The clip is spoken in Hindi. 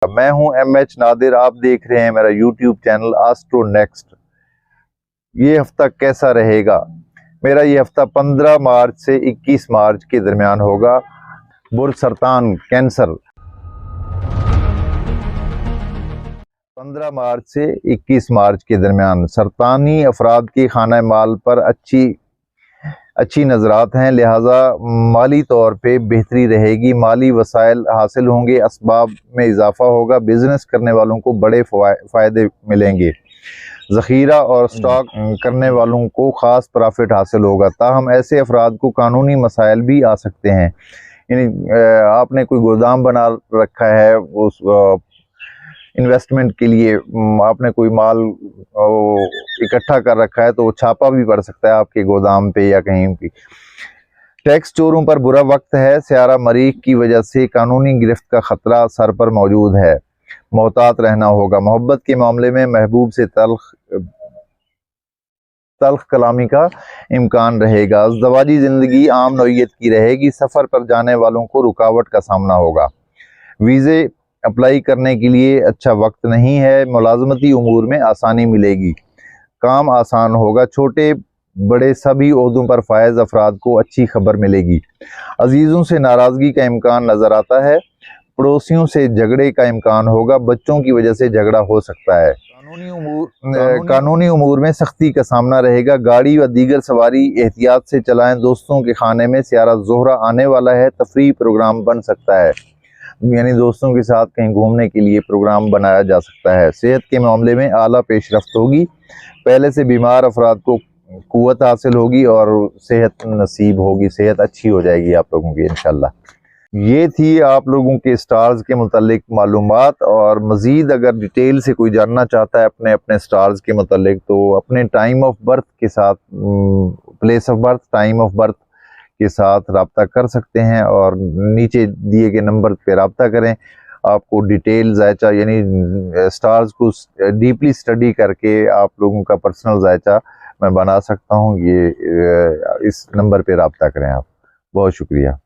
मैं हूं MH नादिर। आप देख रहे हैं मेरा YouTube चैनल एस्ट्रो नेक्स्ट। ये हफ्ता कैसा रहेगा? मेरा ये हफ्ता 15 मार्च से 21 मार्च के दरमियान होगा। बुर्ज सरतान कैंसर 15 मार्च से 21 मार्च के दरमियान सरतानी अफराद के खाना माल पर अच्छी नज़रात हैं, लिहाजा माली तौर पे बेहतरी रहेगी, माली वसाइल हासिल होंगे, असबाब में इजाफा होगा, बिजनेस करने वालों को बड़े फ़ायदे मिलेंगे, ज़ख़ीरा और स्टॉक करने वालों को ख़ास प्रॉफिट हासिल होगा। ताहम ऐसे अफराद को कानूनी मसाइल भी आ सकते हैं। आपने कोई गोदाम बना रखा है, उस इन्वेस्टमेंट के लिए आपने कोई माल इकट्ठा कर रखा है, तो वो छापा भी पड़ सकता है आपके गोदाम पे या कहीं भी। टैक्स चोरों पर बुरा वक्त है, सियारा मरीख की वजह से कानूनी गिरफ्त का खतरा सर पर मौजूद है, मोहतात रहना होगा। मोहब्बत के मामले में महबूब से तल्ख कलामी का इम्कान रहेगा। ज़वाजी ज़िंदगी आम नौइयत की रहेगी, सफ़र पर जाने वालों को रुकावट का सामना होगा। वीज़े अप्लाई करने के लिए अच्छा वक्त नहीं है, मुलाजमती उमूर में आसानी मिलेगी, काम आसान होगा, छोटे बड़े सभी ओहदों पर फायज अफराद को अच्छी खबर मिलेगी। अजीज़ों से नाराज़गी का इम्कान नज़र आता है, पड़ोसियों से झगड़े का इम्कान होगा, बच्चों की वजह से झगड़ा हो सकता है। कानूनी उमूर में सख्ती का सामना रहेगा, गाड़ी व दीगर सवारी एहतियात से चलाएं। दोस्तों के खाने में सियारा ज़ोहरा आने वाला है, तफरीह प्रोग्राम बन सकता है, यानी दोस्तों के साथ कहीं घूमने के लिए प्रोग्राम बनाया जा सकता है। सेहत के मामले में आला पेशरफ्त होगी, पहले से बीमार अफराद को कुव्वत हासिल होगी और सेहत नसीब होगी, सेहत अच्छी हो जाएगी आप लोगों की इंशाल्लाह। ये थी आप लोगों के स्टार्स के मुतालिक मालूमात, और मज़ीद अगर डिटेल से कोई जानना चाहता है अपने स्टार्स के मुतालिक, तो अपने टाइम ऑफ बर्थ के साथ, place of birth, time of birth के साथ रब्ता कर सकते हैं, और नीचे दिए गए नंबर पे रब्ता करें। आपको डिटेल जायचा यानी स्टार्स को डीपली स्टडी करके आप लोगों का पर्सनल जायचा मैं बना सकता हूँ। ये इस नंबर पे रब्ता करें आप। बहुत शुक्रिया।